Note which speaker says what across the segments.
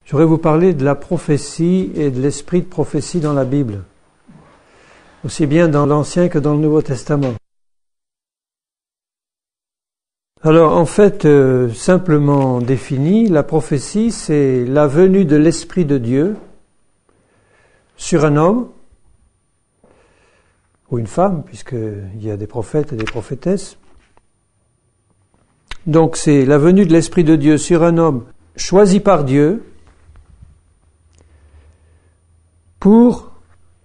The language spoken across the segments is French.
Speaker 1: Je voudrais vous parler de la prophétie et de l'esprit de prophétie dans la Bible, aussi bien dans l'Ancien que dans le Nouveau Testament. Alors en fait, simplement défini, la prophétie c'est la venue de l'Esprit de Dieu sur un homme ou une femme, puisqu'il y a des prophètes et des prophétesses. Donc c'est la venue de l'Esprit de Dieu sur un homme choisi par Dieu pour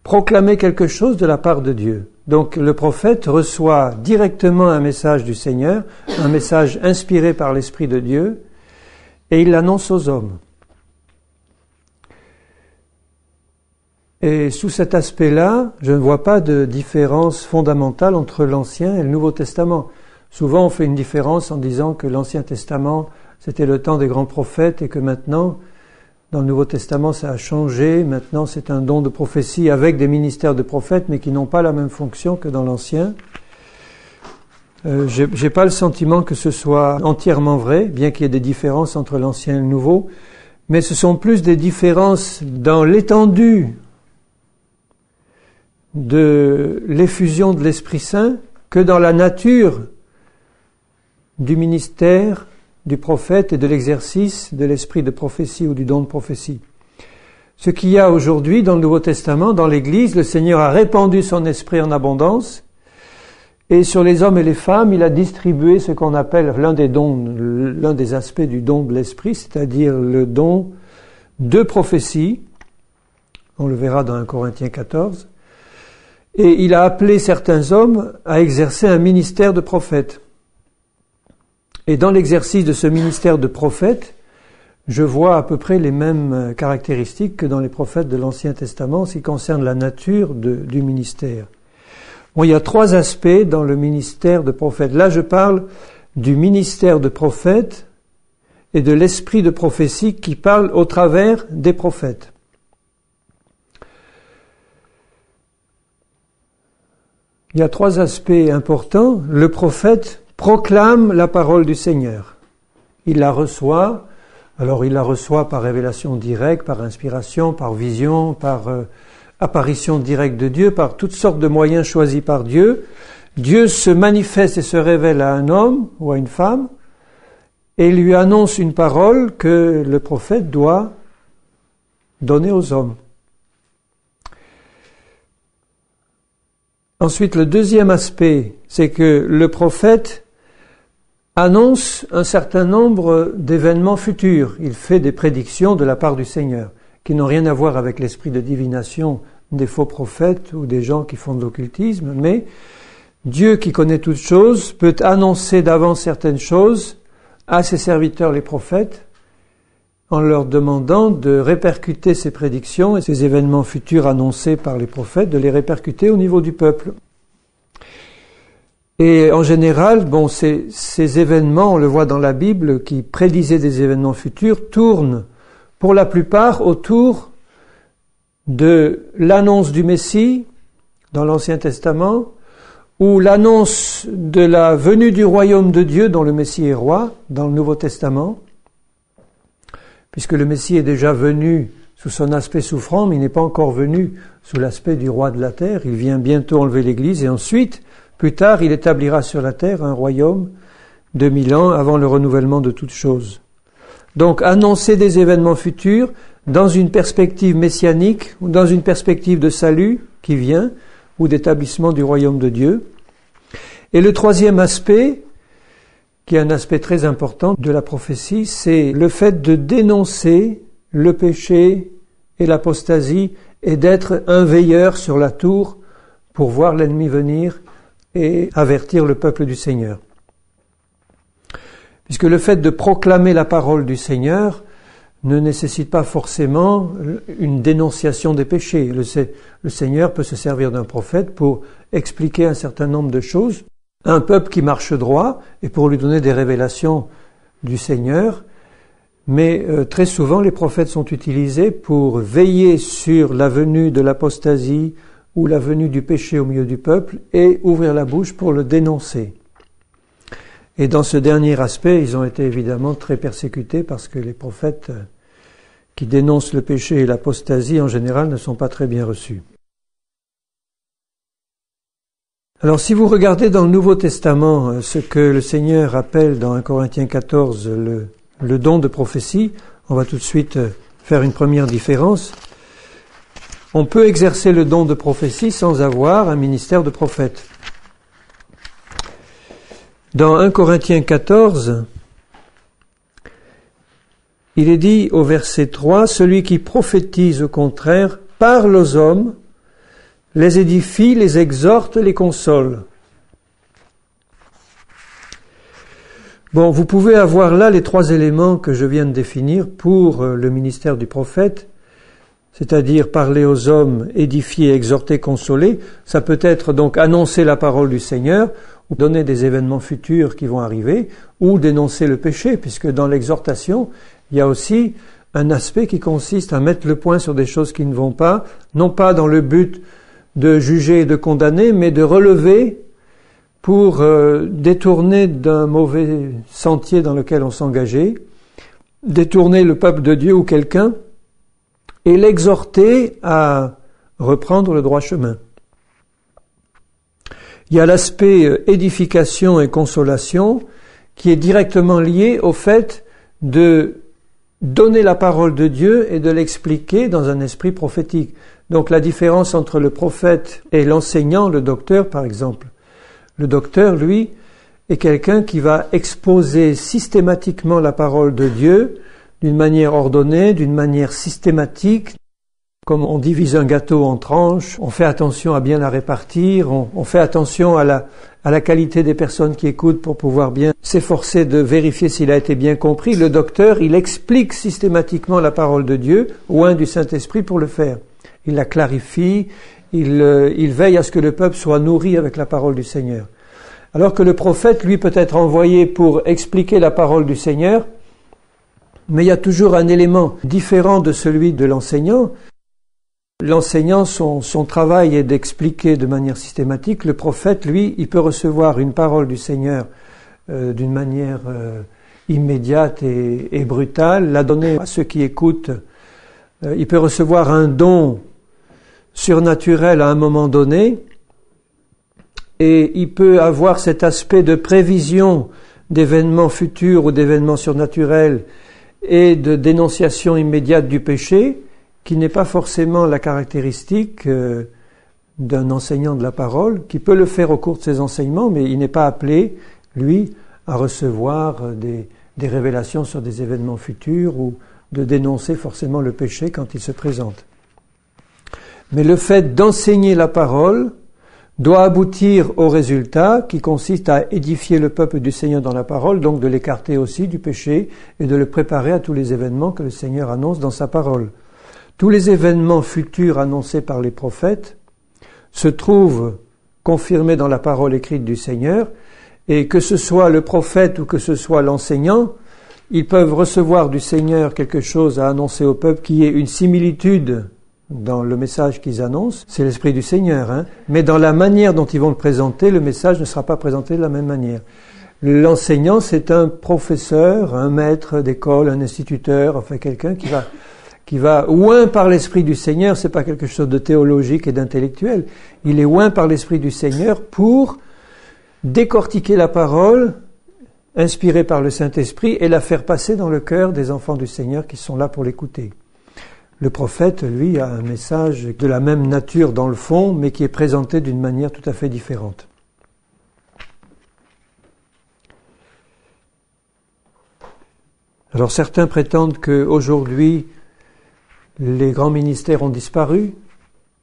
Speaker 1: proclamer quelque chose de la part de Dieu. Donc le prophète reçoit directement un message du Seigneur, un message inspiré par l'Esprit de Dieu, et il l'annonce aux hommes. Et sous cet aspect-là, je ne vois pas de différence fondamentale entre l'Ancien et le Nouveau Testament. Souvent, on fait une différence en disant que l'Ancien Testament, c'était le temps des grands prophètes et que maintenant, dans le Nouveau Testament, ça a changé. Maintenant, c'est un don de prophétie avec des ministères de prophètes, mais qui n'ont pas la même fonction que dans l'Ancien. J'ai pas le sentiment que ce soit entièrement vrai, bien qu'il y ait des différences entre l'Ancien et le Nouveau, mais ce sont plus des différences dans l'étendue de l'effusion de l'Esprit Saint que dans la nature du ministère du prophète et de l'exercice de l'esprit de prophétie ou du don de prophétie. Ce qu'il y a aujourd'hui dans le Nouveau Testament, dans l'Église, le Seigneur a répandu son esprit en abondance et sur les hommes et les femmes, il a distribué ce qu'on appelle l'un des aspects du don de l'esprit, c'est-à-dire le don de prophétie. On le verra dans 1 Corinthiens 14. Et il a appelé certains hommes à exercer un ministère de prophète. Et dans l'exercice de ce ministère de prophète, je vois à peu près les mêmes caractéristiques que dans les prophètes de l'Ancien Testament en ce qui concerne la nature du ministère. Bon, il y a 3 aspects dans le ministère de prophète. Là, je parle du ministère de prophète et de l'esprit de prophétie qui parle au travers des prophètes. Il y a 3 aspects importants. Le prophète proclame la parole du Seigneur. Il la reçoit. Alors il la reçoit par révélation directe, par inspiration, par vision, par apparition directe de Dieu, par toutes sortes de moyens choisis par Dieu. Dieu se manifeste et se révèle à un homme ou à une femme et lui annonce une parole que le prophète doit donner aux hommes. Ensuite, le deuxième aspect, c'est que le prophète annonce un certain nombre d'événements futurs. Il fait des prédictions de la part du Seigneur, qui n'ont rien à voir avec l'esprit de divination des faux prophètes ou des gens qui font de l'occultisme, mais Dieu qui connaît toutes choses peut annoncer d'avance certaines choses à ses serviteurs les prophètes en leur demandant de répercuter ces prédictions et ces événements futurs annoncés par les prophètes, de les répercuter au niveau du peuple. Et en général, ces événements, on le voit dans la Bible, qui prédisaient des événements futurs, tournent pour la plupart autour de l'annonce du Messie dans l'Ancien Testament, ou l'annonce de la venue du royaume de Dieu dont le Messie est roi dans le Nouveau Testament, puisque le Messie est déjà venu sous son aspect souffrant, mais il n'est pas encore venu sous l'aspect du roi de la terre. Il vient bientôt enlever l'Église et ensuite, plus tard, il établira sur la terre un royaume de 1000 ans avant le renouvellement de toutes choses. Donc, annoncer des événements futurs dans une perspective messianique ou dans une perspective de salut qui vient ou d'établissement du royaume de Dieu. Et le troisième aspect, qui est un aspect très important de la prophétie, c'est le fait de dénoncer le péché et l'apostasie et d'être un veilleur sur la tour pour voir l'ennemi venir et avertir le peuple du Seigneur. Puisque le fait de proclamer la parole du Seigneur ne nécessite pas forcément une dénonciation des péchés. Le Seigneur peut se servir d'un prophète pour expliquer un certain nombre de choses à un peuple qui marche droit et pour lui donner des révélations du Seigneur. Mais très souvent, les prophètes sont utilisés pour veiller sur la venue de l'apostasie ou la venue du péché au milieu du peuple et ouvrir la bouche pour le dénoncer. Et dans ce dernier aspect, ils ont été évidemment très persécutés parce que les prophètes qui dénoncent le péché et l'apostasie en général ne sont pas très bien reçus. Alors si vous regardez dans le Nouveau Testament ce que le Seigneur appelle dans 1 Corinthiens 14 le don de prophétie, on va tout de suite faire une première différence. On peut exercer le don de prophétie sans avoir un ministère de prophète. Dans 1 Corinthiens 14, il est dit au verset 3, « Celui qui prophétise au contraire parle aux hommes, les édifie, les exhorte, les console. » Bon, vous pouvez avoir là les trois éléments que je viens de définir pour le ministère du prophète, c'est-à-dire parler aux hommes, édifier, exhorter, consoler. Ça peut être donc annoncer la parole du Seigneur, ou donner des événements futurs qui vont arriver, ou dénoncer le péché, puisque dans l'exhortation, il y a aussi un aspect qui consiste à mettre le point sur des choses qui ne vont pas, non pas dans le but de juger et de condamner, mais de relever pour détourner d'un mauvais sentier dans lequel on s'engageait, détourner le peuple de Dieu ou quelqu'un, et l'exhorter à reprendre le droit chemin. Il y a l'aspect édification et consolation qui est directement lié au fait de donner la parole de Dieu et de l'expliquer dans un esprit prophétique. Donc la différence entre le prophète et l'enseignant, le docteur par exemple. Le docteur, lui, est quelqu'un qui va exposer systématiquement la parole de Dieu d'une manière ordonnée, d'une manière systématique. Comme on divise un gâteau en tranches, on fait attention à bien la répartir, on fait attention à la qualité des personnes qui écoutent pour pouvoir bien s'efforcer de vérifier s'il a été bien compris. Le docteur, il explique systématiquement la parole de Dieu, oint du Saint-Esprit pour le faire. Il la clarifie, il veille à ce que le peuple soit nourri avec la parole du Seigneur. Alors que le prophète, lui, peut être envoyé pour expliquer la parole du Seigneur, mais il y a toujours un élément différent de celui de l'enseignant. L'enseignant, son travail est d'expliquer de manière systématique. Le prophète, lui, il peut recevoir une parole du Seigneur d'une manière immédiate et brutale, la donner à ceux qui écoutent. Il peut recevoir un don surnaturel à un moment donné, et il peut avoir cet aspect de prévision d'événements futurs ou d'événements surnaturels et de dénonciation immédiate du péché, qui n'est pas forcément la caractéristique d'un enseignant de la parole, qui peut le faire au cours de ses enseignements, mais il n'est pas appelé, lui, à recevoir des révélations sur des événements futurs ou de dénoncer forcément le péché quand il se présente. Mais le fait d'enseigner la parole doit aboutir au résultat qui consiste à édifier le peuple du Seigneur dans la parole, donc de l'écarter aussi du péché et de le préparer à tous les événements que le Seigneur annonce dans sa parole. Tous les événements futurs annoncés par les prophètes se trouvent confirmés dans la parole écrite du Seigneur, et que ce soit le prophète ou que ce soit l'enseignant, ils peuvent recevoir du Seigneur quelque chose à annoncer au peuple qui est une similitude dans le message qu'ils annoncent, c'est l'Esprit du Seigneur, mais dans la manière dont ils vont le présenter, le message ne sera pas présenté de la même manière. L'enseignant, c'est un professeur, un maître d'école, un instituteur, enfin quelqu'un qui va oint par l'Esprit du Seigneur, c'est pas quelque chose de théologique et d'intellectuel, il est oint par l'Esprit du Seigneur pour décortiquer la parole, inspirée par le Saint-Esprit, et la faire passer dans le cœur des enfants du Seigneur qui sont là pour l'écouter. Le prophète, lui, a un message de la même nature dans le fond, mais qui est présenté d'une manière tout à fait différente. Alors certains prétendent qu'aujourd'hui, les grands ministères ont disparu,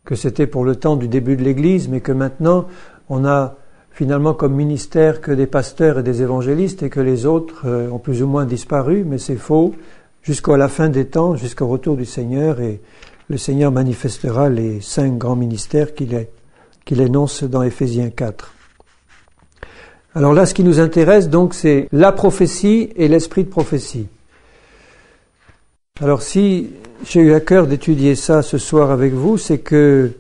Speaker 1: que c'était pour le temps du début de l'Église, mais que maintenant, on a finalement comme ministère que des pasteurs et des évangélistes, et que les autres ont plus ou moins disparu, mais c'est faux. Jusqu'à la fin des temps, jusqu'au retour du Seigneur, et le Seigneur manifestera les 5 grands ministères qu'il énonce dans Éphésiens 4. Alors là, ce qui nous intéresse, donc, c'est la prophétie et l'esprit de prophétie. Alors si j'ai eu à cœur d'étudier ça ce soir avec vous, c'est que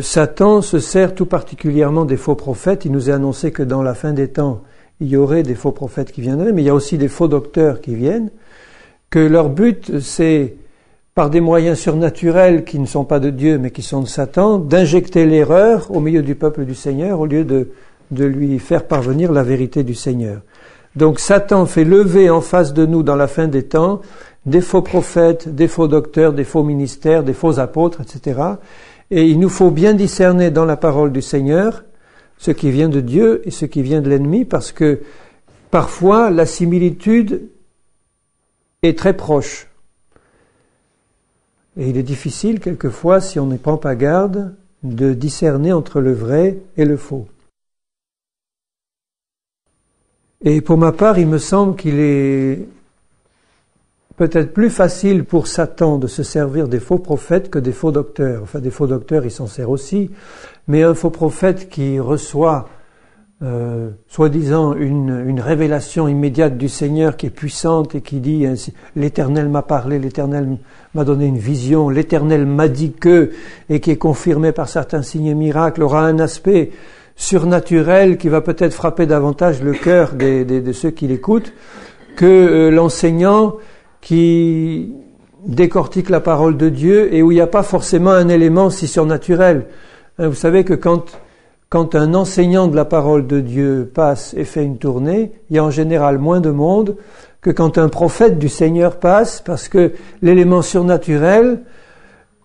Speaker 1: Satan se sert tout particulièrement des faux prophètes. Il nous a annoncé que dans la fin des temps, il y aurait des faux prophètes qui viendraient, mais il y a aussi des faux docteurs qui viennent. que leur but, c'est, par des moyens surnaturels qui ne sont pas de Dieu mais qui sont de Satan, d'injecter l'erreur au milieu du peuple du Seigneur au lieu de lui faire parvenir la vérité du Seigneur. Donc Satan fait lever en face de nous dans la fin des temps des faux prophètes, des faux docteurs, des faux ministères, des faux apôtres, etc. Et il nous faut bien discerner dans la parole du Seigneur ce qui vient de Dieu et ce qui vient de l'ennemi, parce que parfois la similitude est très proche. Et il est difficile quelquefois, si on ne prend pas garde, de discerner entre le vrai et le faux. Et pour ma part, il me semble qu'il est peut-être plus facile pour Satan de se servir des faux prophètes que des faux docteurs. Enfin, des faux docteurs, il s'en sert aussi. Mais un faux prophète qui reçoit, soi-disant, une révélation immédiate du Seigneur qui est puissante et qui dit « L'Éternel m'a parlé, l'Éternel m'a donné une vision, l'Éternel m'a dit que » et qui est confirmé par certains signes et miracles, aura un aspect surnaturel qui va peut-être frapper davantage le cœur de ceux qui l'écoutent que l'enseignant qui décortique la parole de Dieu et où il n'y a pas forcément un élément si surnaturel. Vous savez que quand un enseignant de la parole de Dieu passe et fait une tournée, il y a en général moins de monde que quand un prophète du Seigneur passe, parce que l'élément surnaturel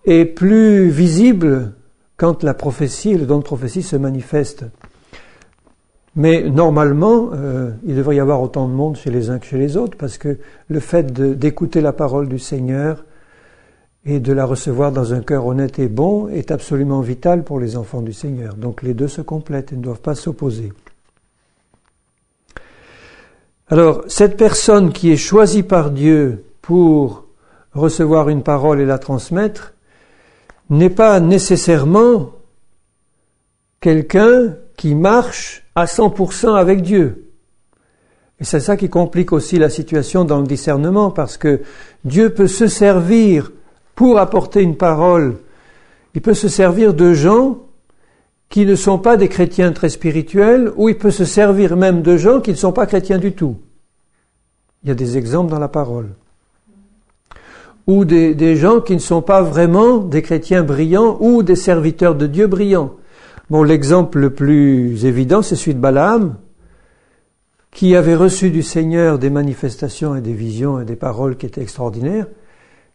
Speaker 1: est plus visible quand la prophétie, le don de prophétie se manifeste. Mais normalement, il devrait y avoir autant de monde chez les uns que chez les autres, parce que le fait d'écouter la parole du Seigneur et de la recevoir dans un cœur honnête et bon est absolument vital pour les enfants du Seigneur. Donc les deux se complètent et ne doivent pas s'opposer. Alors, cette personne qui est choisie par Dieu pour recevoir une parole et la transmettre n'est pas nécessairement quelqu'un qui marche à 100% avec Dieu. Et c'est ça qui complique aussi la situation dans le discernement, parce que Dieu peut se servir pour apporter une parole. Il peut se servir de gens qui ne sont pas des chrétiens très spirituels, ou il peut se servir même de gens qui ne sont pas chrétiens du tout. Il y a des exemples dans la parole. Ou des gens qui ne sont pas vraiment des chrétiens brillants ou des serviteurs de Dieu brillants. Bon, l'exemple le plus évident, c'est celui de Balaam, qui avait reçu du Seigneur des manifestations et des visions et des paroles qui étaient extraordinaires,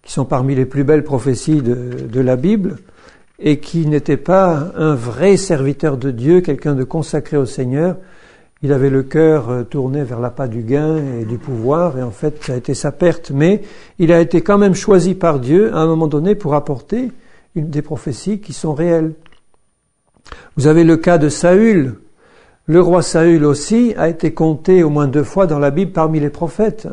Speaker 1: qui sont parmi les plus belles prophéties de la Bible, et qui n'était pas un vrai serviteur de Dieu, quelqu'un de consacré au Seigneur. Il avait le cœur tourné vers l'appât du gain et du pouvoir, et en fait, ça a été sa perte. Mais il a été quand même choisi par Dieu, à un moment donné, pour apporter des prophéties qui sont réelles. Vous avez le cas de Saül. Le roi Saül aussi a été compté au moins 2 fois dans la Bible parmi les prophètes.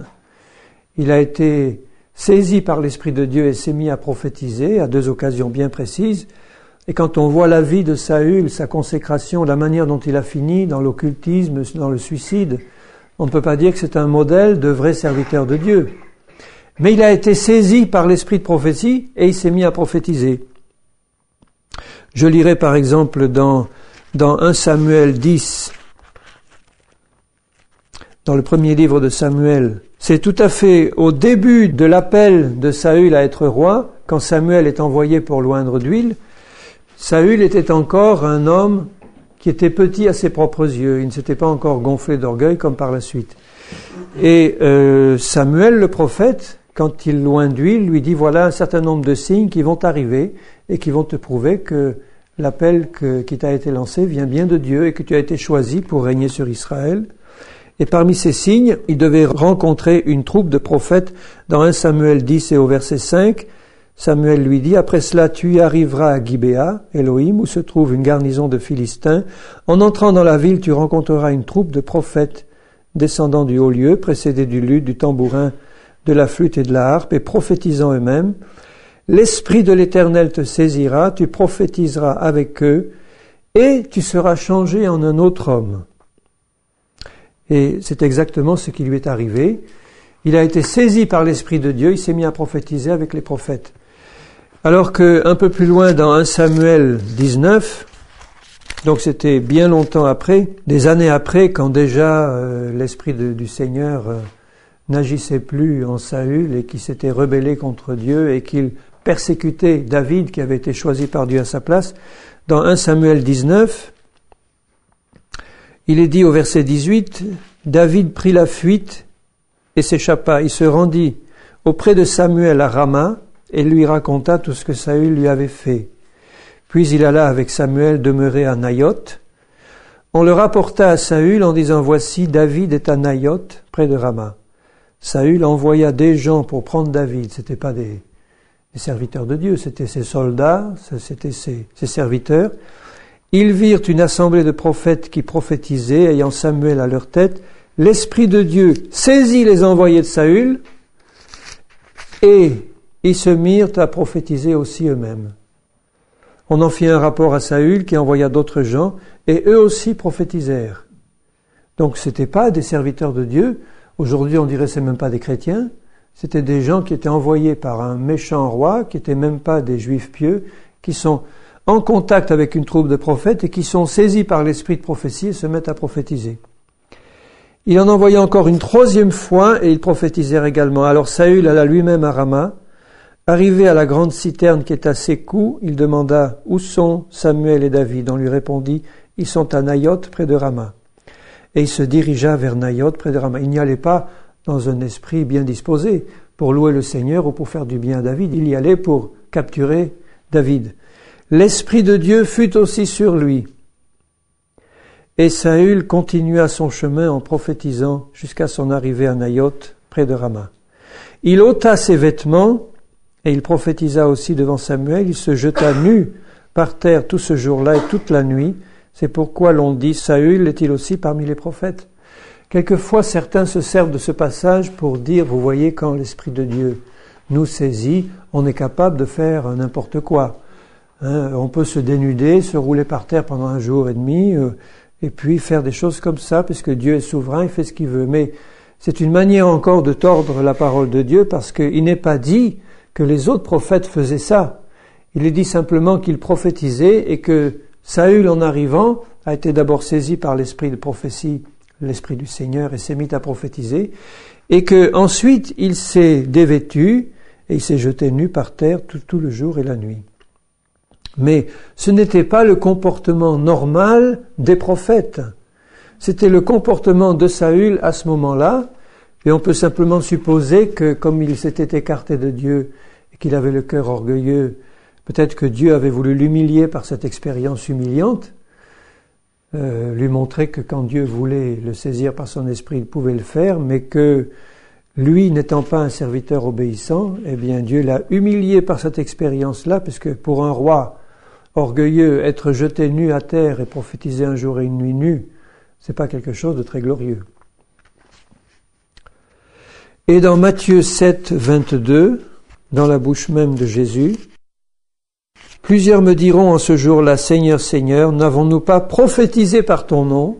Speaker 1: Il a été saisi par l'Esprit de Dieu et s'est mis à prophétiser à 2 occasions bien précises. Et quand on voit la vie de Saül, sa consécration, la manière dont il a fini dans l'occultisme, dans le suicide, on ne peut pas dire que c'est un modèle de vrai serviteur de Dieu. Mais il a été saisi par l'esprit de prophétie et il s'est mis à prophétiser. Je lirai par exemple dans 1 Samuel 10, dans le premier livre de Samuel. C'est tout à fait au début de l'appel de Saül à être roi, quand Samuel est envoyé pour l'oindre d'huile. Saül était encore un homme qui était petit à ses propres yeux. Il ne s'était pas encore gonflé d'orgueil comme par la suite. Et Samuel, le prophète, quand il loin d'huile, lui dit « Voilà un certain nombre de signes qui vont arriver et qui vont te prouver que l'appel qui t'a été lancé vient bien de Dieu et que tu as été choisi pour régner sur Israël. » Et parmi ces signes, il devait rencontrer une troupe de prophètes. Dans 1 Samuel 10 et au verset 5, Samuel lui dit « Après cela, tu y arriveras à Gibéa, Elohim, où se trouve une garnison de Philistins. En entrant dans la ville, tu rencontreras une troupe de prophètes descendant du haut lieu, précédés du luth, du tambourin, de la flûte et de la harpe, et prophétisant eux-mêmes. L'Esprit de l'Éternel te saisira, tu prophétiseras avec eux, et tu seras changé en un autre homme. » Et c'est exactement ce qui lui est arrivé. Il a été saisi par l'Esprit de Dieu, il s'est mis à prophétiser avec les prophètes. Alors que, un peu plus loin, dans 1 Samuel 19, donc c'était bien longtemps après, des années après, quand déjà l'Esprit du Seigneur n'agissait plus en Saül et qui s'était rebellé contre Dieu et qu'il persécutait David qui avait été choisi par Dieu à sa place. Dans 1 Samuel 19, il est dit au verset 18, David prit la fuite et s'échappa. Il se rendit auprès de Samuel à Rama et lui raconta tout ce que Saül lui avait fait. Puis il alla avec Samuel demeurer à Naïoth. On le rapporta à Saül en disant, voici, David est à Naïoth, près de Rama. Saül envoya des gens pour prendre David. C'était pas des serviteurs de Dieu, c'était ses soldats, c'était ses serviteurs. Ils virent une assemblée de prophètes qui prophétisaient, ayant Samuel à leur tête. L'Esprit de Dieu saisit les envoyés de Saül et ils se mirent à prophétiser aussi eux-mêmes. On en fit un rapport à Saül qui envoya d'autres gens et eux aussi prophétisèrent. Donc c'était pas des serviteurs de Dieu. Aujourd'hui on dirait c'est même pas des chrétiens. C'était des gens qui étaient envoyés par un méchant roi, qui étaient même pas des juifs pieux, qui sont en contact avec une troupe de prophètes et qui sont saisis par l'esprit de prophétie et se mettent à prophétiser. Il en envoya encore une troisième fois et ils prophétisèrent également. Alors Saül alla lui-même à Rama. Arrivé à la grande citerne qui est à Sécou, il demanda « Où sont Samuel et David ?» On lui répondit « Ils sont à Naïoth, près de Rama. » Et il se dirigea vers Naïoth, près de Rama. Il n'y allait pas dans un esprit bien disposé pour louer le Seigneur ou pour faire du bien à David. Il y allait pour capturer David. L'Esprit de Dieu fut aussi sur lui. Et Saül continua son chemin en prophétisant jusqu'à son arrivée à Naïoth, près de Rama. Il ôta ses vêtements et il prophétisa aussi devant Samuel. Il se jeta nu par terre tout ce jour-là et toute la nuit. C'est pourquoi l'on dit, Saül est-il aussi parmi les prophètes? Quelquefois, certains se servent de ce passage pour dire, vous voyez, quand l'Esprit de Dieu nous saisit, on est capable de faire n'importe quoi. On peut se dénuder, se rouler par terre pendant un jour et demi, et puis faire des choses comme ça, puisque Dieu est souverain, il fait ce qu'il veut. Mais c'est une manière encore de tordre la parole de Dieu, parce qu'il n'est pas dit que les autres prophètes faisaient ça. Il est dit simplement qu'ils prophétisaient et que Saül, en arrivant, a été d'abord saisi par l'esprit de prophétie, l'esprit du Seigneur, et s'est mis à prophétiser, et que ensuite il s'est dévêtu et il s'est jeté nu par terre tout le jour et la nuit. Mais ce n'était pas le comportement normal des prophètes. C'était le comportement de Saül à ce moment-là, et on peut simplement supposer que comme il s'était écarté de Dieu et qu'il avait le cœur orgueilleux, peut-être que Dieu avait voulu l'humilier par cette expérience humiliante, lui montrer que quand Dieu voulait le saisir par son esprit, il pouvait le faire, mais que lui, n'étant pas un serviteur obéissant, eh bien Dieu l'a humilié par cette expérience-là, puisque pour un roi orgueilleux, être jeté nu à terre et prophétiser un jour et une nuit nus, c'est pas quelque chose de très glorieux. Et dans Matthieu 7, 22, dans la bouche même de Jésus, plusieurs me diront en ce jour-là, Seigneur, Seigneur, n'avons-nous pas prophétisé par ton nom?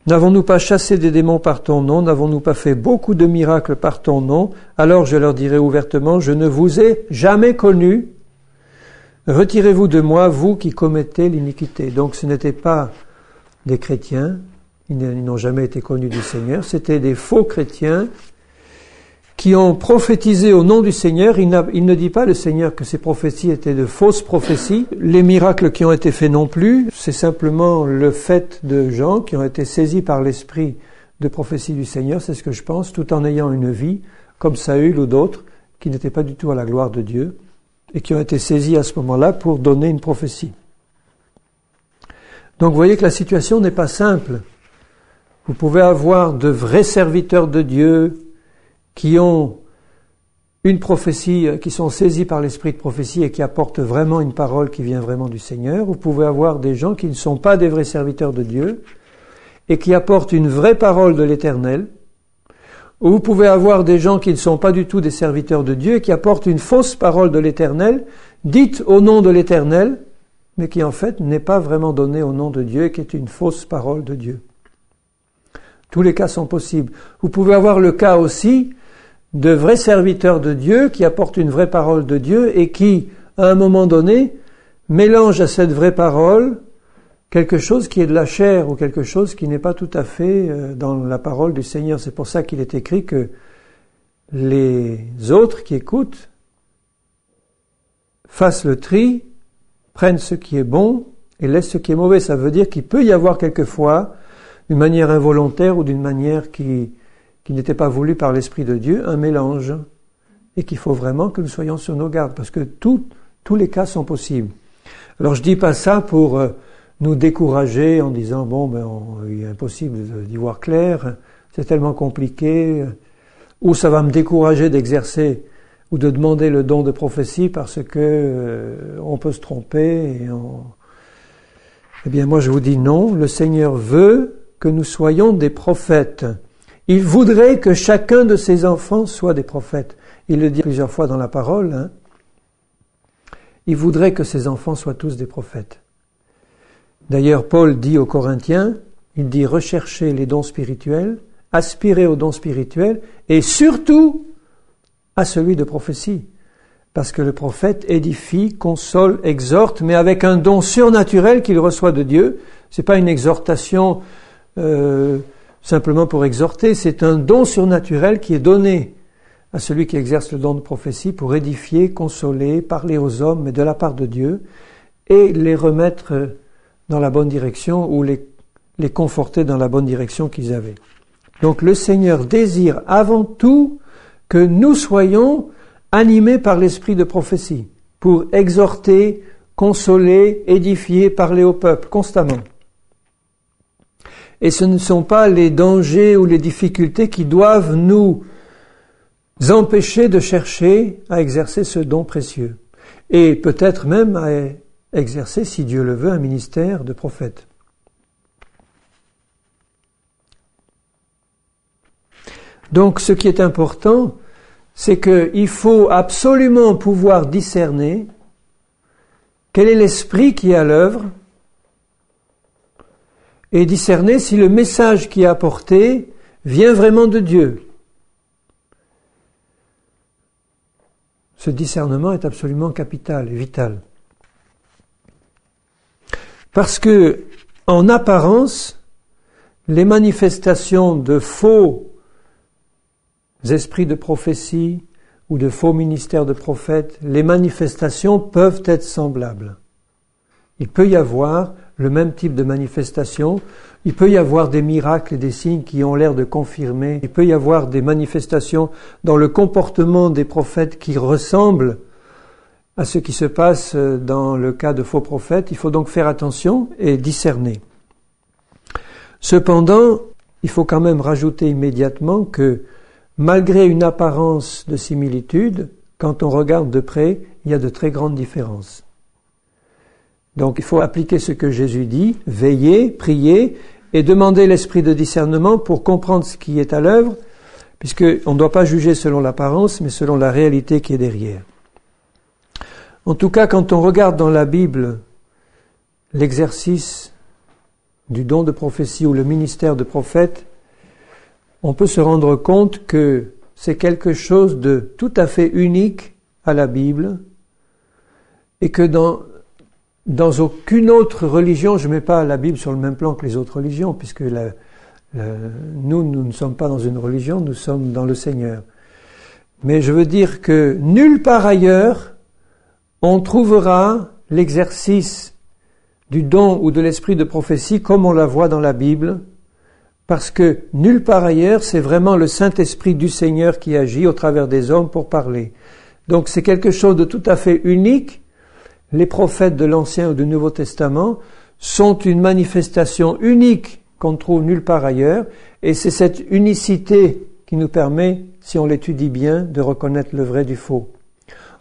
Speaker 1: N'avons-nous pas chassé des démons par ton nom? N'avons-nous pas fait beaucoup de miracles par ton nom? Alors je leur dirai ouvertement, je ne vous ai jamais connu. Retirez-vous de moi, vous qui commettez l'iniquité. Donc ce n'étaient pas des chrétiens, ils n'ont jamais été connus du Seigneur, c'était des faux chrétiens qui ont prophétisé au nom du Seigneur. Il ne dit pas le Seigneur que ces prophéties étaient de fausses prophéties. Les miracles qui ont été faits non plus, c'est simplement le fait de gens qui ont été saisis par l'esprit de prophétie du Seigneur, c'est ce que je pense, tout en ayant une vie, comme Saül ou d'autres, qui n'étaient pas du tout à la gloire de Dieu, et qui ont été saisis à ce moment-là pour donner une prophétie. Donc vous voyez que la situation n'est pas simple. Vous pouvez avoir de vrais serviteurs de Dieu, qui ont une prophétie, qui sont saisis par l'esprit de prophétie et qui apportent vraiment une parole qui vient vraiment du Seigneur. Vous pouvez avoir des gens qui ne sont pas des vrais serviteurs de Dieu et qui apportent une vraie parole de l'Éternel. Ou vous pouvez avoir des gens qui ne sont pas du tout des serviteurs de Dieu et qui apportent une fausse parole de l'Éternel, dite au nom de l'Éternel, mais qui en fait n'est pas vraiment donnée au nom de Dieu et qui est une fausse parole de Dieu. Tous les cas sont possibles. Vous pouvez avoir le cas aussi de vrais serviteurs de Dieu qui apportent une vraie parole de Dieu et qui, à un moment donné, mélangent à cette vraie parole quelque chose qui est de la chair ou quelque chose qui n'est pas tout à fait dans la parole du Seigneur. C'est pour ça qu'il est écrit que les autres qui écoutent fassent le tri, prennent ce qui est bon et laissent ce qui est mauvais. Ça veut dire qu'il peut y avoir quelquefois, d'une manière involontaire ou d'une manière qui n'était pas voulue par l'Esprit de Dieu, un mélange. Et qu'il faut vraiment que nous soyons sur nos gardes, parce que tous les cas sont possibles. Alors je dis pas ça pour nous décourager en disant il est impossible d'y voir clair, c'est tellement compliqué, ou ça va me décourager d'exercer ou de demander le don de prophétie parce que on peut se tromper. Eh bien moi je vous dis non, le Seigneur veut que nous soyons des prophètes. Il voudrait que chacun de ses enfants soit des prophètes. Il le dit plusieurs fois dans la parole. Il voudrait que ses enfants soient tous des prophètes. D'ailleurs, Paul dit aux Corinthiens, il dit recherchez les dons spirituels, aspirez aux dons spirituels et surtout à celui de prophétie. Parce que le prophète édifie, console, exhorte, mais avec un don surnaturel qu'il reçoit de Dieu. C'est pas une exhortation simplement pour exhorter, c'est un don surnaturel qui est donné à celui qui exerce le don de prophétie pour édifier, consoler, parler aux hommes, mais de la part de Dieu, et les remettre dans la bonne direction ou les conforter dans la bonne direction qu'ils avaient. Donc le Seigneur désire avant tout que nous soyons animés par l'esprit de prophétie pour exhorter, consoler, édifier, parler au peuple constamment. Et ce ne sont pas les dangers ou les difficultés qui doivent nous empêcher de chercher à exercer ce don précieux. Et peut-être même à exercer, si Dieu le veut, un ministère de prophète. Donc ce qui est important, c'est qu'il faut absolument pouvoir discerner quel est l'esprit qui est à l'œuvre et discerner si le message qui est apporté vient vraiment de Dieu. Ce discernement est absolument capital et vital. Parce que, en apparence, les manifestations de faux esprits de prophétie ou de faux ministères de prophètes, les manifestations peuvent être semblables. Il peut y avoir le même type de manifestation, il peut y avoir des miracles et des signes qui ont l'air de confirmer, il peut y avoir des manifestations dans le comportement des prophètes qui ressemblent à ce qui se passe dans le cas de faux prophètes. Il faut donc faire attention et discerner. Cependant, il faut quand même rajouter immédiatement que malgré une apparence de similitude, quand on regarde de près, il y a de très grandes différences. Donc il faut appliquer ce que Jésus dit, veiller, prier et demander l'esprit de discernement pour comprendre ce qui est à l'œuvre, puisqu'on ne doit pas juger selon l'apparence, mais selon la réalité qui est derrière. En tout cas, quand on regarde dans la Bible l'exercice du don de prophétie ou le ministère de prophète, on peut se rendre compte que c'est quelque chose de tout à fait unique à la Bible et que dans aucune autre religion, je ne mets pas la Bible sur le même plan que les autres religions, puisque nous ne sommes pas dans une religion, nous sommes dans le Seigneur. Mais je veux dire que nulle part ailleurs, on trouvera l'exercice du don ou de l'esprit de prophétie comme on la voit dans la Bible, parce que nulle part ailleurs, c'est vraiment le Saint-Esprit du Seigneur qui agit au travers des hommes pour parler. Donc c'est quelque chose de tout à fait unique. Les prophètes de l'Ancien ou du Nouveau Testament sont une manifestation unique qu'on ne trouve nulle part ailleurs, et c'est cette unicité qui nous permet, si on l'étudie bien, de reconnaître le vrai du faux.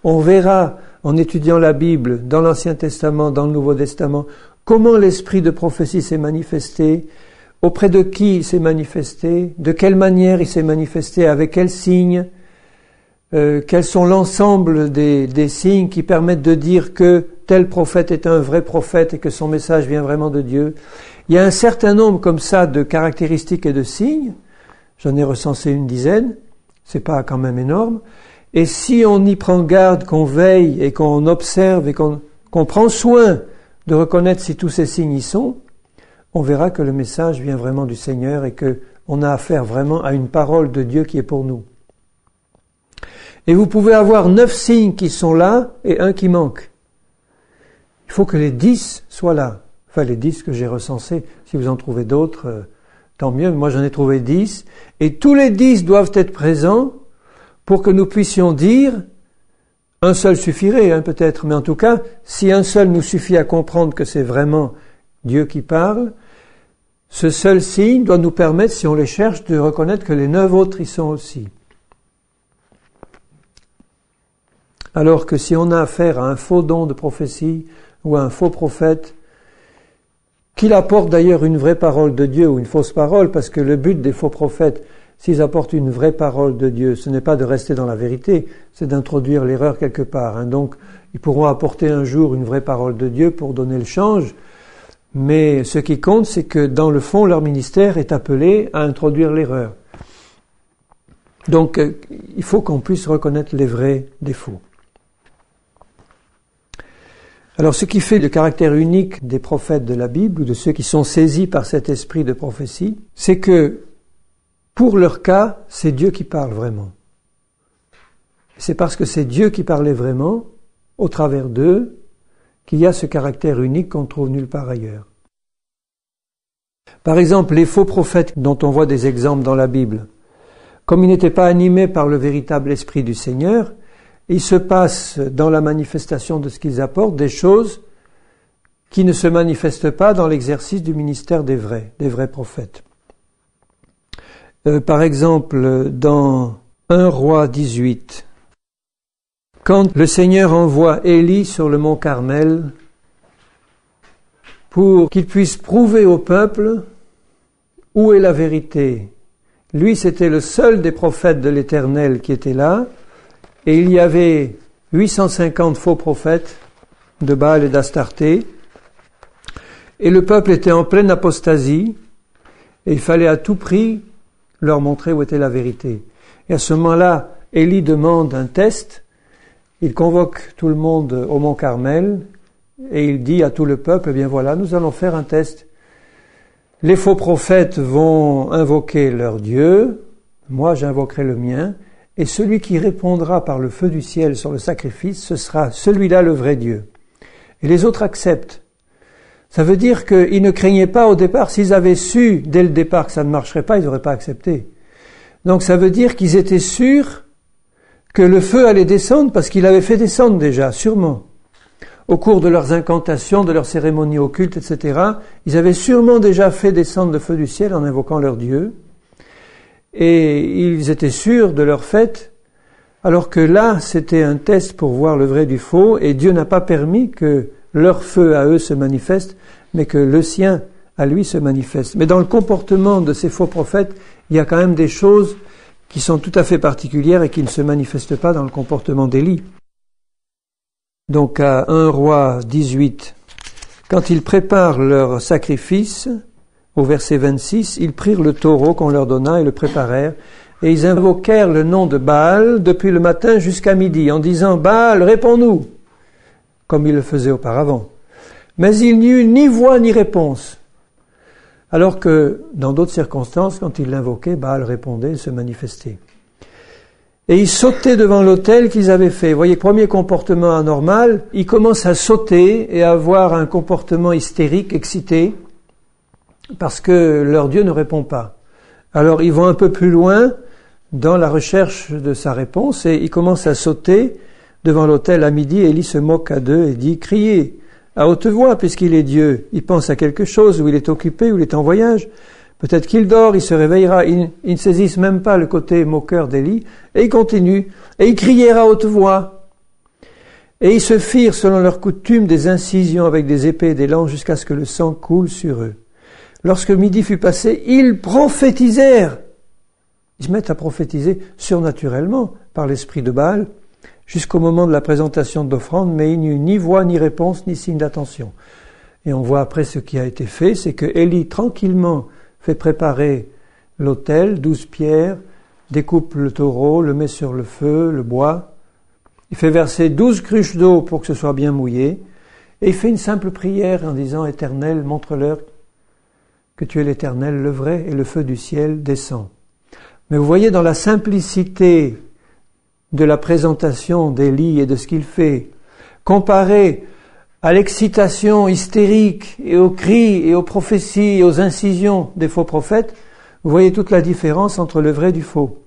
Speaker 1: On verra, en étudiant la Bible, dans l'Ancien Testament, dans le Nouveau Testament, comment l'esprit de prophétie s'est manifesté, auprès de qui il s'est manifesté, de quelle manière il s'est manifesté, avec quels signes, quels sont l'ensemble des signes qui permettent de dire que tel prophète est un vrai prophète et que son message vient vraiment de Dieu. Il y a un certain nombre comme ça de caractéristiques et de signes. J'en ai recensé une dizaine. C'est pas quand même énorme. Et si on y prend garde, qu'on veille et qu'on observe et qu'on prend soin de reconnaître si tous ces signes y sont, on verra que le message vient vraiment du Seigneur et que on a affaire vraiment à une parole de Dieu qui est pour nous. Et vous pouvez avoir 9 signes qui sont là et un qui manque. Il faut que les 10 soient là. Enfin, les 10 que j'ai recensés. Si vous en trouvez d'autres, tant mieux. Moi, j'en ai trouvé 10. Et tous les 10 doivent être présents pour que nous puissions dire, un seul suffirait, peut-être, mais en tout cas, si un seul nous suffit à comprendre que c'est vraiment Dieu qui parle, ce seul signe doit nous permettre, si on les cherche, de reconnaître que les 9 autres y sont aussi. Alors que si on a affaire à un faux don de prophétie ou à un faux prophète, qu'il apporte d'ailleurs une vraie parole de Dieu ou une fausse parole, parce que le but des faux prophètes, s'ils apportent une vraie parole de Dieu, ce n'est pas de rester dans la vérité, c'est d'introduire l'erreur quelque part. Donc, ils pourront apporter un jour une vraie parole de Dieu pour donner le change, mais ce qui compte, c'est que dans le fond, leur ministère est appelé à introduire l'erreur. Donc, il faut qu'on puisse reconnaître les vrais des faux. Alors, ce qui fait le caractère unique des prophètes de la Bible, ou de ceux qui sont saisis par cet esprit de prophétie, c'est que, pour leur cas, c'est Dieu qui parle vraiment. C'est parce que c'est Dieu qui parlait vraiment, au travers d'eux, qu'il y a ce caractère unique qu'on trouve nulle part ailleurs. Par exemple, les faux prophètes dont on voit des exemples dans la Bible, comme ils n'étaient pas animés par le véritable esprit du Seigneur, il se passe dans la manifestation de ce qu'ils apportent des choses qui ne se manifestent pas dans l'exercice du ministère des vrais prophètes. Par exemple, dans 1 Roi 18, quand le Seigneur envoie Élie sur le mont Carmel pour qu'il puisse prouver au peuple où est la vérité. Lui, c'était le seul des prophètes de l'Éternel qui était là, et il y avait 850 faux prophètes de Baal et d'Astarté, et le peuple était en pleine apostasie, et il fallait à tout prix leur montrer où était la vérité. Et à ce moment-là, Élie demande un test. Il convoque tout le monde au mont Carmel et il dit à tout le peuple, eh bien voilà, nous allons faire un test. Les faux prophètes vont invoquer leur Dieu, moi j'invoquerai le mien, et celui qui répondra par le feu du ciel sur le sacrifice, ce sera celui-là le vrai Dieu. Et les autres acceptent. Ça veut dire qu'ils ne craignaient pas au départ. S'ils avaient su dès le départ que ça ne marcherait pas, ils n'auraient pas accepté. Donc ça veut dire qu'ils étaient sûrs que le feu allait descendre parce qu'il avait fait descendre déjà, sûrement. Au cours de leurs incantations, de leurs cérémonies occultes, etc., ils avaient sûrement déjà fait descendre le feu du ciel en invoquant leur Dieu. Et ils étaient sûrs de leur fait, alors que là, c'était un test pour voir le vrai du faux, et Dieu n'a pas permis que leur feu à eux se manifeste, mais que le sien à lui se manifeste. Mais dans le comportement de ces faux prophètes, il y a quand même des choses qui sont tout à fait particulières et qui ne se manifestent pas dans le comportement d'Élie. Donc à 1 Roi 18, quand ils préparent leur sacrifice, au verset 26, ils prirent le taureau qu'on leur donna et le préparèrent, et ils invoquèrent le nom de Baal depuis le matin jusqu'à midi, en disant « Baal, réponds-nous !» comme ils le faisaient auparavant. Mais il n'y eut ni voix ni réponse. Alors que, dans d'autres circonstances, quand ils l'invoquaient, Baal répondait et se manifestait. Et ils sautaient devant l'autel qu'ils avaient fait. Vous voyez, premier comportement anormal, ils commencent à sauter et à avoir un comportement hystérique, excité, parce que leur Dieu ne répond pas. Alors ils vont un peu plus loin dans la recherche de sa réponse et ils commencent à sauter devant l'autel à midi. Élie se moque à d'eux et dit « Criez à haute voix puisqu'il est Dieu. Il pense à quelque chose, ou il est occupé, ou il est en voyage. Peut-être qu'il dort, il se réveillera. » Ils ne saisissent même pas le côté moqueur d'Élie et ils continuent. Et ils crièrent à haute voix. Et ils se firent, selon leur coutume, des incisions avec des épées et des lances jusqu'à ce que le sang coule sur eux. Lorsque midi fut passé, ils prophétisèrent. Ils se mettent à prophétiser surnaturellement par l'esprit de Baal jusqu'au moment de la présentation de l'offrande, mais il n'y eut ni voix, ni réponse, ni signe d'attention. Et on voit après ce qui a été fait, c'est que Élie, tranquillement, fait préparer l'autel, 12 pierres, découpe le taureau, le met sur le feu, le bois. Il fait verser 12 cruches d'eau pour que ce soit bien mouillé. Et il fait une simple prière en disant « Éternel, montre-leur que tu es l'Éternel, le vrai, et le feu du ciel descend. » Mais vous voyez, dans la simplicité de la présentation d'Élie et de ce qu'il fait, comparé à l'excitation hystérique et aux cris et aux prophéties et aux incisions des faux prophètes, vous voyez toute la différence entre le vrai et du faux.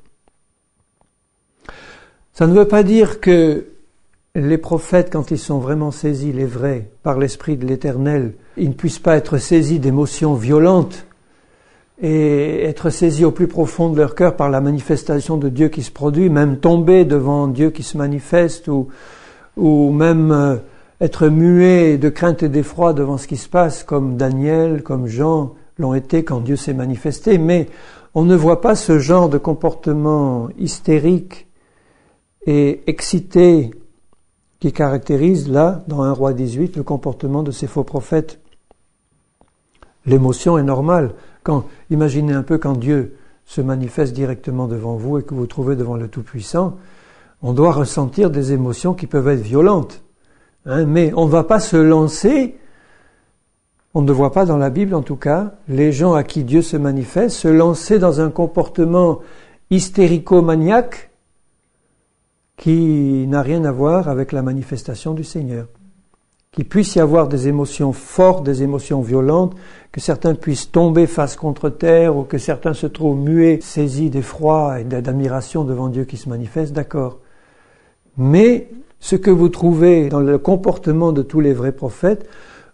Speaker 1: Ça ne veut pas dire que les prophètes, quand ils sont vraiment saisis, les vrais, par l'Esprit de l'Éternel, ils ne puissent pas être saisis d'émotions violentes et être saisis au plus profond de leur cœur par la manifestation de Dieu qui se produit, même tomber devant Dieu qui se manifeste ou même être muets de crainte et d'effroi devant ce qui se passe, comme Daniel, comme Jean l'ont été quand Dieu s'est manifesté. Mais on ne voit pas ce genre de comportement hystérique et excité qui caractérise là, dans 1 Roi 18, le comportement de ces faux prophètes. L'émotion est normale. Imaginez un peu quand Dieu se manifeste directement devant vous et que vous vous trouvez devant le Tout-Puissant, on doit ressentir des émotions qui peuvent être violentes. Mais on ne va pas se lancer, on ne voit pas dans la Bible en tout cas, les gens à qui Dieu se manifeste, se lancer dans un comportement hystérico-maniaque qui n'a rien à voir avec la manifestation du Seigneur. Qu'il puisse y avoir des émotions fortes, des émotions violentes, que certains puissent tomber face contre terre ou que certains se trouvent muets, saisis d'effroi et d'admiration devant Dieu qui se manifeste, d'accord. Mais ce que vous trouvez dans le comportement de tous les vrais prophètes,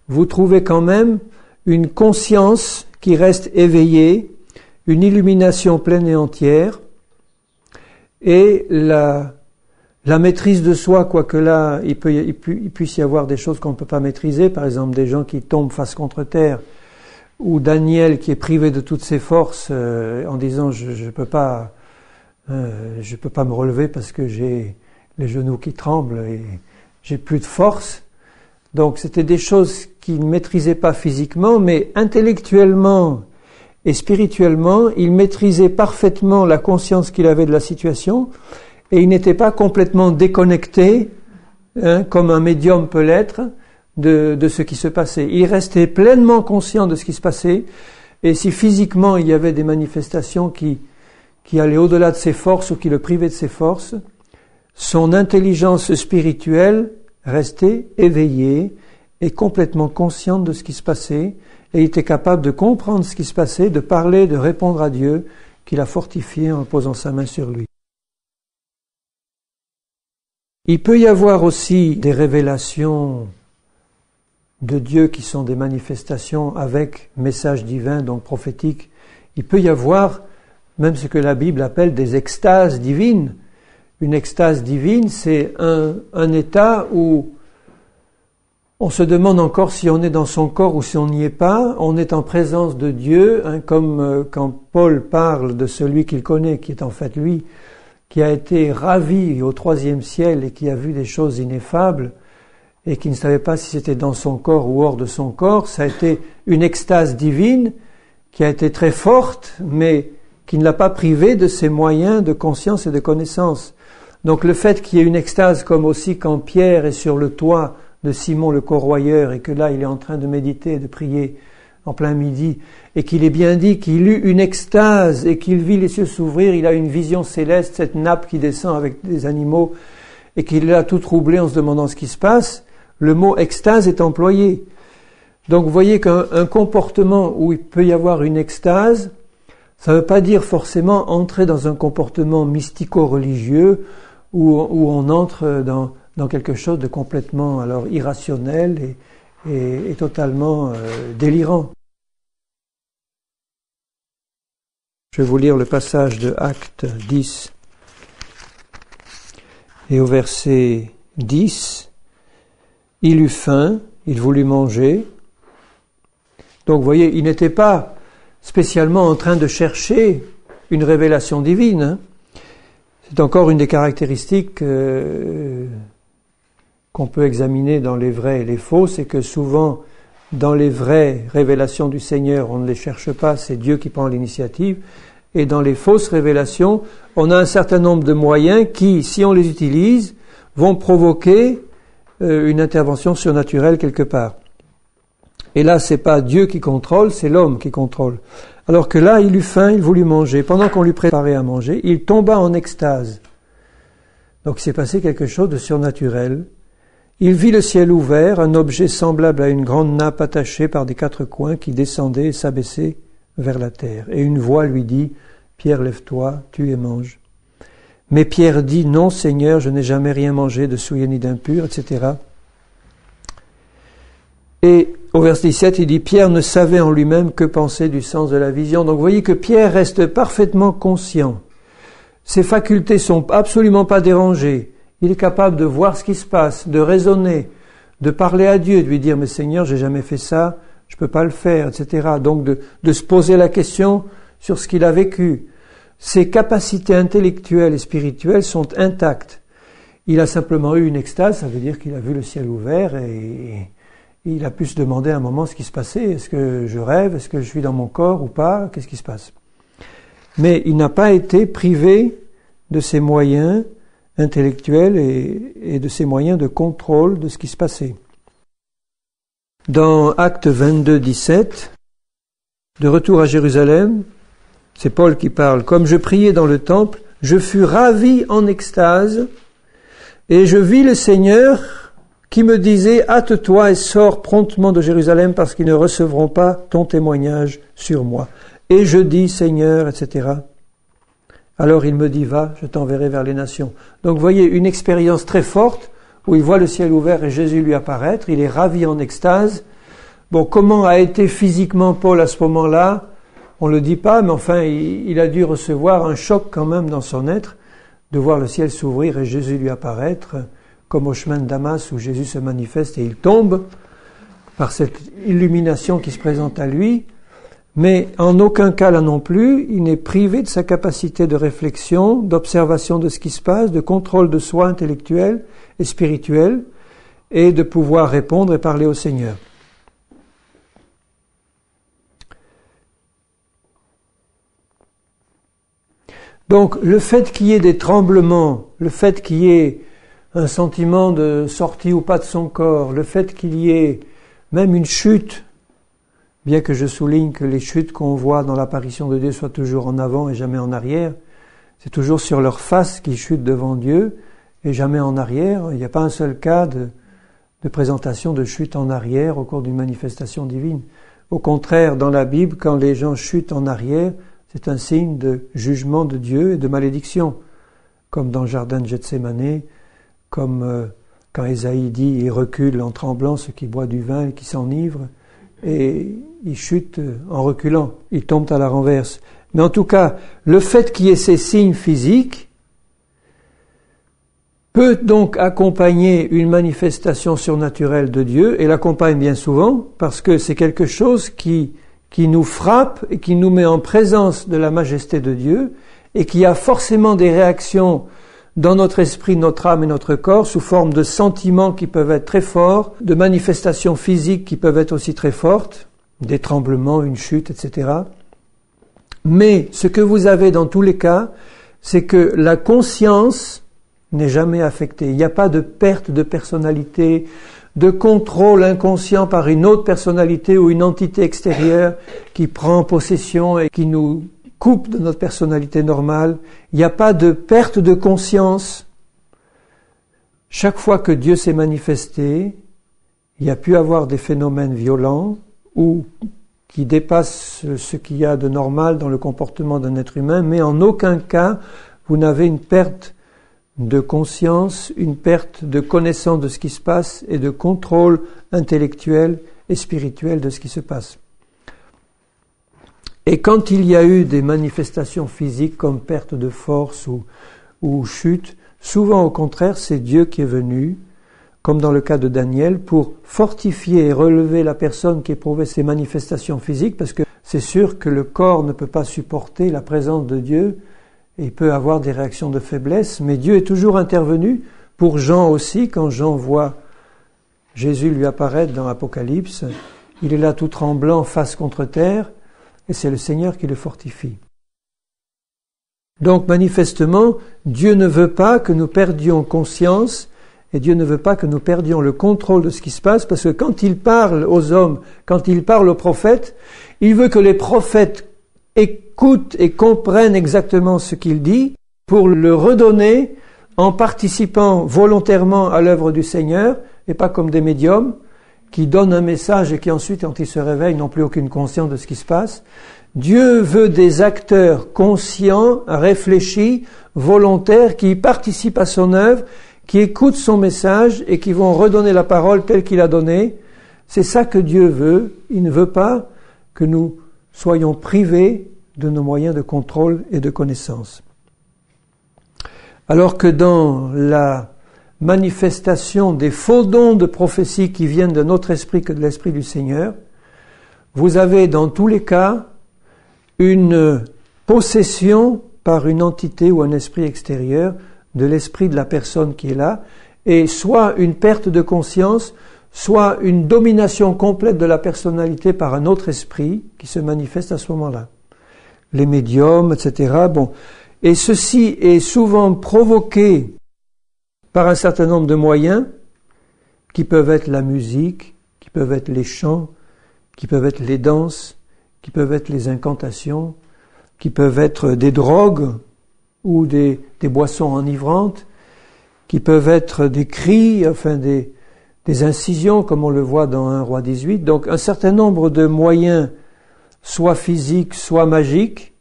Speaker 1: vous trouvez quand même une conscience qui reste éveillée, une illumination pleine et entière, et la maîtrise de soi, quoique là, il puisse y avoir des choses qu'on ne peut pas maîtriser, par exemple des gens qui tombent face contre terre, ou Daniel qui est privé de toutes ses forces en disant je peux pas me relever parce que j'ai les genoux qui tremblent et j'ai plus de force. Donc c'était des choses qu'il ne maîtrisait pas physiquement, mais intellectuellement et spirituellement, il maîtrisait parfaitement la conscience qu'il avait de la situation. Et il n'était pas complètement déconnecté, comme un médium peut l'être, de ce qui se passait. Il restait pleinement conscient de ce qui se passait, et si physiquement il y avait des manifestations qui allaient au-delà de ses forces ou qui le privaient de ses forces, son intelligence spirituelle restait éveillée et complètement consciente de ce qui se passait, et il était capable de comprendre ce qui se passait, de parler, de répondre à Dieu, qui l'a fortifié en posant sa main sur lui. Il peut y avoir aussi des révélations de Dieu qui sont des manifestations avec message divin, donc prophétique. Il peut y avoir même ce que la Bible appelle des extases divines. Une extase divine, c'est un état où on se demande encore si on est dans son corps ou si on n'y est pas. On est en présence de Dieu, comme quand Paul parle de celui qu'il connaît, qui est en fait lui, qui a été ravi au 3e ciel et qui a vu des choses ineffables et qui ne savait pas si c'était dans son corps ou hors de son corps. Ça a été une extase divine qui a été très forte, mais qui ne l'a pas privé de ses moyens de conscience et de connaissance. Donc le fait qu'il y ait une extase, comme aussi quand Pierre est sur le toit de Simon le corroyeur et que là il est en train de méditer et de prier en plein midi, et qu'il est bien dit qu'il eut une extase et qu'il vit les cieux s'ouvrir, il a une vision céleste, cette nappe qui descend avec des animaux, et qu'il est là tout troublé en se demandant ce qui se passe, le mot extase est employé. Donc vous voyez qu'un comportement où il peut y avoir une extase, ça ne veut pas dire forcément entrer dans un comportement mystico-religieux où on entre dans quelque chose de complètement alors irrationnel et totalement délirant. Je vais vous lire le passage de Actes 10. Et au verset 10, il eut faim, il voulut manger. Donc vous voyez, il n'était pas spécialement en train de chercher une révélation divine. C'est encore une des caractéristiques qu'on peut examiner dans les vrais et les faux, c'est que souvent, dans les vraies révélations du Seigneur, on ne les cherche pas, c'est Dieu qui prend l'initiative. Et dans les fausses révélations, on a un certain nombre de moyens qui, si on les utilise, vont provoquer une intervention surnaturelle quelque part. Et là, c'est pas Dieu qui contrôle, c'est l'homme qui contrôle. Alors que là, il eut faim, il voulut manger. Pendant qu'on lui préparait à manger, il tomba en extase. Donc il s'est passé quelque chose de surnaturel. Il vit le ciel ouvert, un objet semblable à une grande nappe attachée par des quatre coins qui descendait et s'abaissait vers la terre. Et une voix lui dit, « Pierre, lève-toi, tue et mange. » Mais Pierre dit, « Non, Seigneur, je n'ai jamais rien mangé de souillé ni d'impur, etc. » Et au verset 17, il dit, Pierre ne savait en lui-même que penser du sens de la vision. Donc vous voyez que Pierre reste parfaitement conscient. Ses facultés sont absolument pas dérangées. Il est capable de voir ce qui se passe, de raisonner, de parler à Dieu, de lui dire, mais Seigneur, j'ai jamais fait ça, je peux pas le faire, etc. Donc de se poser la question sur ce qu'il a vécu. Ses capacités intellectuelles et spirituelles sont intactes. Il a simplement eu une extase, ça veut dire qu'il a vu le ciel ouvert et il a pu se demander à un moment ce qui se passait. Est-ce que je rêve? Est-ce que je suis dans mon corps ou pas? Qu'est-ce qui se passe? Mais il n'a pas été privé de ses moyens intellectuels et de ses moyens de contrôle de ce qui se passait. Dans Actes 22, 17, de retour à Jérusalem, c'est Paul qui parle. « Comme je priais dans le temple, je fus ravi en extase, et je vis le Seigneur qui me disait, hâte-toi et sors promptement de Jérusalem parce qu'ils ne recevront pas ton témoignage sur moi. Et je dis, Seigneur, etc. Alors il me dit, va, je t'enverrai vers les nations. » Donc vous voyez une expérience très forte où il voit le ciel ouvert et Jésus lui apparaître, il est ravi en extase. Bon, comment a été physiquement Paul à ce moment-là? On le dit pas, mais enfin, il a dû recevoir un choc quand même dans son être de voir le ciel s'ouvrir et Jésus lui apparaître, comme au chemin de Damas où Jésus se manifeste et il tombe par cette illumination qui se présente à lui. Mais en aucun cas là non plus, il n'est privé de sa capacité de réflexion, d'observation de ce qui se passe, de contrôle de soi intellectuel et spirituel, et de pouvoir répondre et parler au Seigneur. Donc le fait qu'il y ait des tremblements, le fait qu'il y ait un sentiment de sortie ou pas de son corps, le fait qu'il y ait même une chute, bien que je souligne que les chutes qu'on voit dans l'apparition de Dieu soient toujours en avant et jamais en arrière, c'est toujours sur leur face qu'ils chutent devant Dieu et jamais en arrière. Il n'y a pas un seul cas de présentation de chute en arrière au cours d'une manifestation divine. Au contraire, dans la Bible, quand les gens chutent en arrière, c'est un signe de jugement de Dieu et de malédiction, comme dans le jardin de Gethsémanée, comme quand Ésaïe dit « Il recule en tremblant ceux qui boivent du vin et qui s'enivrent », et il chute en reculant, il tombe à la renverse. Mais en tout cas, le fait qu'il y ait ces signes physiques peut donc accompagner une manifestation surnaturelle de Dieu, et l'accompagne bien souvent, parce que c'est quelque chose qui nous frappe et qui nous met en présence de la majesté de Dieu, et qui a forcément des réactions dans notre esprit, notre âme et notre corps, sous forme de sentiments qui peuvent être très forts, de manifestations physiques qui peuvent être aussi très fortes, des tremblements, une chute, etc. Mais ce que vous avez dans tous les cas, c'est que la conscience n'est jamais affectée. Il n'y a pas de perte de personnalité, de contrôle inconscient par une autre personnalité ou une entité extérieure qui prend possession et qui nous coupe de notre personnalité normale. Il n'y a pas de perte de conscience. Chaque fois que Dieu s'est manifesté, il y a pu avoir des phénomènes violents ou qui dépassent ce qu'il y a de normal dans le comportement d'un être humain, mais en aucun cas vous n'avez une perte de conscience, une perte de connaissance de ce qui se passe et de contrôle intellectuel et spirituel de ce qui se passe. Et quand il y a eu des manifestations physiques comme perte de force ou chute, souvent au contraire c'est Dieu qui est venu, comme dans le cas de Daniel, pour fortifier et relever la personne qui éprouvait ces manifestations physiques, parce que c'est sûr que le corps ne peut pas supporter la présence de Dieu, et il peut avoir des réactions de faiblesse, mais Dieu est toujours intervenu, pour Jean aussi, quand Jean voit Jésus lui apparaître dans l'Apocalypse, il est là tout tremblant, face contre terre, et c'est le Seigneur qui le fortifie. Donc manifestement, Dieu ne veut pas que nous perdions conscience Et Dieu ne veut pas que nous perdions le contrôle de ce qui se passe, parce que quand il parle aux hommes, quand il parle aux prophètes, il veut que les prophètes écoutent et comprennent exactement ce qu'il dit pour le redonner en participant volontairement à l'œuvre du Seigneur, et pas comme des médiums qui donnent un message et qui ensuite, quand ils se réveillent, n'ont plus aucune conscience de ce qui se passe. Dieu veut des acteurs conscients, réfléchis, volontaires, qui participent à son œuvre, qui écoutent son message et qui vont redonner la parole telle qu'il a donnée. C'est ça que Dieu veut. Il ne veut pas que nous soyons privés de nos moyens de contrôle et de connaissance. Alors que dans la manifestation des faux dons de prophétie qui viennent de notre esprit que de l'esprit du Seigneur, vous avez dans tous les cas une possession par une entité ou un esprit extérieur de l'esprit de la personne qui est là, et soit une perte de conscience, soit une domination complète de la personnalité par un autre esprit qui se manifeste à ce moment-là. Les médiums, etc. Bon. Et ceci est souvent provoqué par un certain nombre de moyens qui peuvent être la musique, qui peuvent être les chants, qui peuvent être les danses, qui peuvent être les incantations, qui peuvent être des drogues ou des boissons enivrantes, qui peuvent être des cris, enfin des incisions, comme on le voit dans 1 Roi 18. Donc un certain nombre de moyens, soit physiques, soit magiques,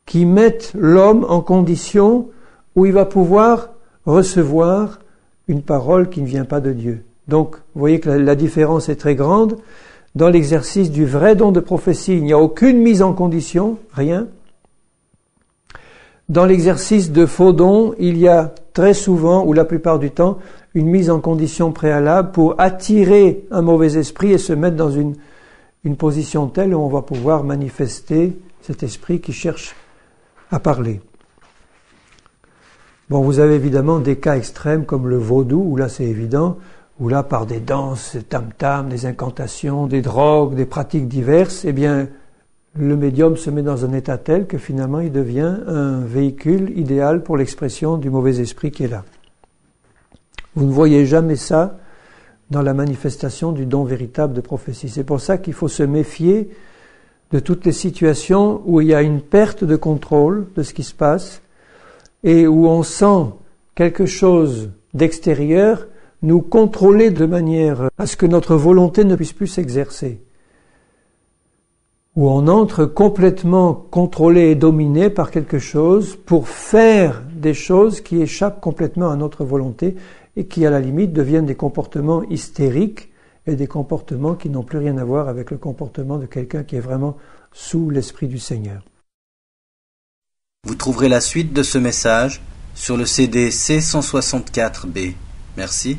Speaker 1: qui mettent l'homme en condition où il va pouvoir recevoir une parole qui ne vient pas de Dieu. Donc, vous voyez que la différence est très grande. Dans l'exercice du vrai don de prophétie, il n'y a aucune mise en condition, rien. Dans l'exercice de faux dons, il y a très souvent, ou la plupart du temps, une mise en condition préalable pour attirer un mauvais esprit et se mettre dans une position telle où on va pouvoir manifester cet esprit qui cherche à parler. Bon, vous avez évidemment des cas extrêmes comme le vaudou, où là c'est évident, où là par des danses, des tam-tams, des incantations, des drogues, des pratiques diverses, eh bien le médium se met dans un état tel que finalement il devient un véhicule idéal pour l'expression du mauvais esprit qui est là. Vous ne voyez jamais ça dans la manifestation du don véritable de prophétie. C'est pour ça qu'il faut se méfier de toutes les situations où il y a une perte de contrôle de ce qui se passe et où on sent quelque chose d'extérieur nous contrôler de manière à ce que notre volonté ne puisse plus s'exercer. Où on entre complètement contrôlé et dominé par quelque chose pour faire des choses qui échappent complètement à notre volonté et qui, à la limite, deviennent des comportements hystériques et des comportements qui n'ont plus rien à voir avec le comportement de quelqu'un qui est vraiment sous l'Esprit du Seigneur.
Speaker 2: Vous trouverez la suite de ce message sur le CD C164B. Merci.